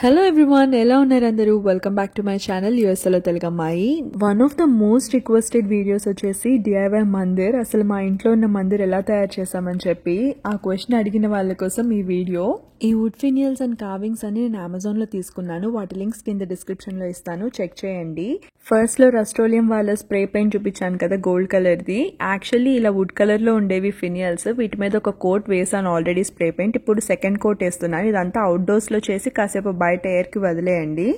Hello everyone, ఎలా ఉన్నారు అందరూ? Welcome back to my channel యూఎస్ఏలో తెలుగు అమ్మాయి. One of the most requested videos వచ్చేసి డిఐవై మందిర్. అసలు మా ఇంట్లో ఉన్న మందిర్ ఎలా తయారు చేసామని చెప్పి ఆ క్వశ్చన్ అడిగిన వాళ్ళ కోసం ఈ వీడియో. ఈ వుడ్ ఫినియల్స్ అండ్ కార్వింగ్స్ అని నేను అమెజాన్ లో తీసుకున్నాను. వాటి లింక్స్ కింద డిస్క్రిప్షన్ లో ఇస్తాను, చెక్ చేయండి. ఫస్ట్ లో రస్టోలియం వాళ్ళ స్ప్రే పెయింట్ చూపించాను కదా, గోల్డ్ కలర్ ది. యాక్చువల్లీ ఇలా వుడ్ కలర్ లో ఉండేవి ఫినియల్స్. వీటి మీద ఒక కోట్ వేసాను ఆల్రెడీ స్ప్రే పెయింట్. ఇప్పుడు సెకండ్ కోట్ వేస్తున్నాను. ఇదంతా అవుట్డోర్స్ లో చేసి కాసేపు బయట ఎయిర్ కి వదిలేయండి.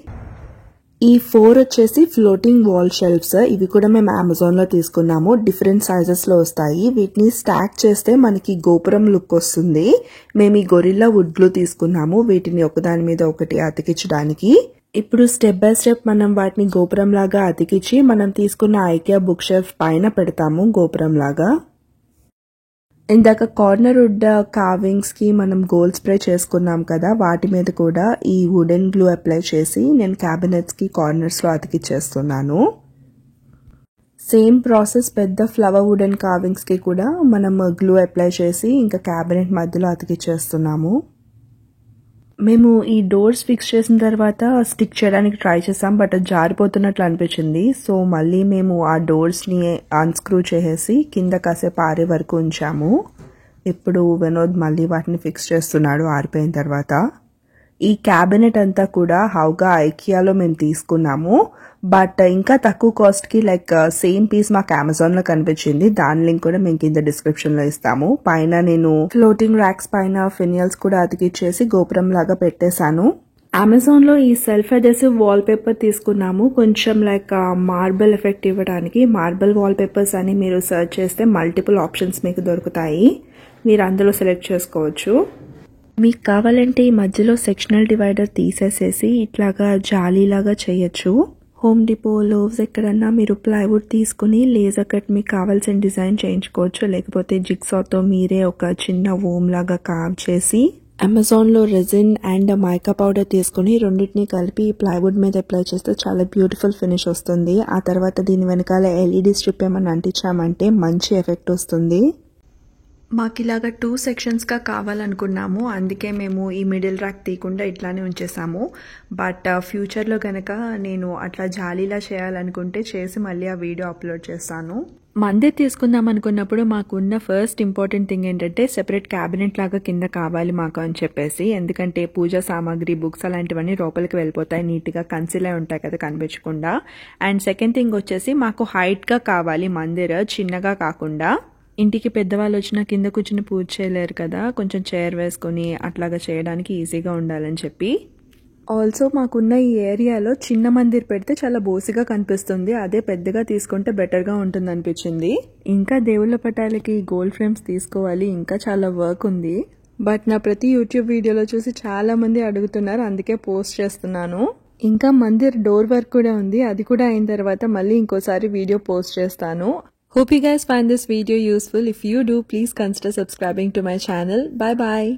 ఈ 4 వచ్చేసి ఫ్లోటింగ్ వాల్ షెల్ఫ్స్. ఇవి కూడా మేము అమెజాన్ లో తీసుకున్నాము. డిఫరెంట్ సైజెస్ లో వస్తాయి. వీటిని స్టాక్ చేస్తే మనకి గోపురం లుక్ వస్తుంది. మేము ఈ గొరిల్లా వుడ్ గ్లూ తీసుకున్నాము, వీటిని ఒకదాని మీద ఒకటి అతికించడానికి. ఇప్పుడు స్టెప్ బై స్టెప్ మనం వాటిని గోపురం లాగా అతికించి మనం తీసుకున్న ఐకియా బుక్ షెల్ఫ్ పైన పెడతాము గోపురం లాగా. ఇందాక కార్నర్ వుడ్ కార్వింగ్స్ కి మనం గోల్డ్ స్ప్రే చేసుకున్నాం కదా, వాటి మీద కూడా ఈ వుడెన్ గ్లూ అప్లై చేసి నేను క్యాబినెట్స్ కి కార్నర్స్ లో అతికిచ్చేస్తున్నాను. సేమ్ ప్రాసెస్ పెద్ద ఫ్లవర్ వుడెన్ కార్వింగ్స్ కి కూడా మనం గ్లూ అప్లై చేసి ఇంకా క్యాబినెట్ మధ్యలో అతికిచ్చేస్తున్నాము. మేము ఈ డోర్స్ ఫిక్స్ చేసిన తర్వాత స్టిక్ చేయడానికి ట్రై చేసాం, బట్ అది జారిపోతున్నట్లు అనిపించింది. సో మళ్ళీ మేము ఆ డోర్స్ ని అన్స్క్రూ చేసేసి కింద కాసేపు ఆరే వరకు ఉంచాము. ఇప్పుడు వినోద్ మళ్ళీ వాటిని ఫిక్స్ చేస్తున్నాడు ఆరిపోయిన తర్వాత. ఈ క్యాబినెట్ అంతా కూడా హౌగా ఐకియాలో మేము తీసుకున్నాము, బట్ ఇంకా తక్కువ కాస్ట్ కి లైక్ సేమ్ పీస్ మాకు అమెజాన్ లో కనిపించింది. దాని లింక్ కూడా మేము కింద డిస్క్రిప్షన్ లో ఇస్తాము. పైన నేను ఫ్లోటింగ్ ర్యాక్స్ పైన ఫినియల్స్ కూడా అతికిచ్చేసి గోపురం లాగా పెట్టేశాను. అమెజాన్ లో ఈ సెల్ఫ్ అడెసివ్ వాల్ పేపర్ తీసుకున్నాము, కొంచెం లైక్ మార్బుల్ ఎఫెక్ట్ ఇవ్వడానికి. మార్బుల్ వాల్ పేపర్స్ అని మీరు సెర్చ్ చేస్తే మల్టిపుల్ ఆప్షన్స్ మీకు దొరుకుతాయి, మీరు అందులో సెలెక్ట్ చేసుకోవచ్చు. మీకు కావాలంటే ఈ మధ్యలో సెక్షనల్ డివైడర్ తీసేసేసి ఇట్లాగా జాలీలాగా చేయొచ్చు. హోమ్ డిపో, లోవ్స్ ఎక్కడన్నా మీరు ప్లైవుడ్ తీసుకుని లేజర్ కట్ మీకు కావాల్సిన డిజైన్ చేయించుకోవచ్చు. లేకపోతే జిగ్సాతో మీరే ఒక చిన్న ఓమ్ లాగా కార్వ్ చేసి అమెజాన్ లో రెజిన్ అండ్ మైకా పౌడర్ తీసుకుని రెండింటిని కలిపి ప్లైవుడ్ మీద అప్లై చేస్తే చాలా బ్యూటిఫుల్ ఫినిష్ వస్తుంది. ఆ తర్వాత దీని వెనకాల ఎల్ఈడి స్ట్రిప్ ఏమన్నా అంటించామంటే మంచి ఎఫెక్ట్ వస్తుంది. మాకు ఇలాగా 2 సెక్షన్స్ గా కావాలనుకున్నాము, అందుకే మేము ఈ మిడిల్ ర్యాక్ తీయకుండా ఇట్లానే ఉంచేసాము. బట్ ఫ్యూచర్ లో గనక నేను అట్లా జాలీలా చేయాలనుకుంటే చేసి మళ్ళీ ఆ వీడియో అప్లోడ్ చేస్తాను. మందిర్ తీసుకుందాం అనుకున్నప్పుడు మాకున్న ఫస్ట్ ఇంపార్టెంట్ థింగ్ ఏంటంటే సెపరేట్ క్యాబినెట్ లాగా కింద కావాలి మాకు అని చెప్పేసి. ఎందుకంటే పూజా సామాగ్రి, బుక్స్ అలాంటివన్నీ లోపలికి వెళ్ళిపోతాయి, నీట్ గా కన్సిలే ఉంటాయి కదా కనిపించకుండా. అండ్ సెకండ్ థింగ్ వచ్చేసి మాకు హైట్ గా కావాలి మందిర్, చిన్నగా కాకుండా. ఇంటికి పెద్దవాళ్ళు వచ్చినా కింద కూర్చుని పూజ చేయలేరు కదా, కొంచెం చైర్ వేసుకొని అట్లాగా చేయడానికి ఈజీగా ఉండాలని చెప్పి. ఆల్సో మాకున్న ఈ ఏరియాలో చిన్న మందిర్ పెడితే చాలా బోసిగా కనిపిస్తుంది, అదే పెద్దగా తీసుకుంటే బెటర్గా ఉంటుంది అనిపించింది. ఇంకా దేవుళ్ళ పటాలకి గోల్డ్ ఫ్రేమ్స్ తీసుకోవాలి, ఇంకా చాలా వర్క్ ఉంది. బట్ నా ప్రతి యూట్యూబ్ వీడియోలో చూసి చాలా మంది అడుగుతున్నారు, అందుకే పోస్ట్ చేస్తున్నాను. ఇంకా మందిర్ డోర్ వర్క్ కూడా ఉంది, అది కూడా అయిన తర్వాత మళ్ళీ ఇంకోసారి వీడియో పోస్ట్ చేస్తాను. Hope you guys find this video useful. If you do, please consider subscribing to my channel. Bye bye.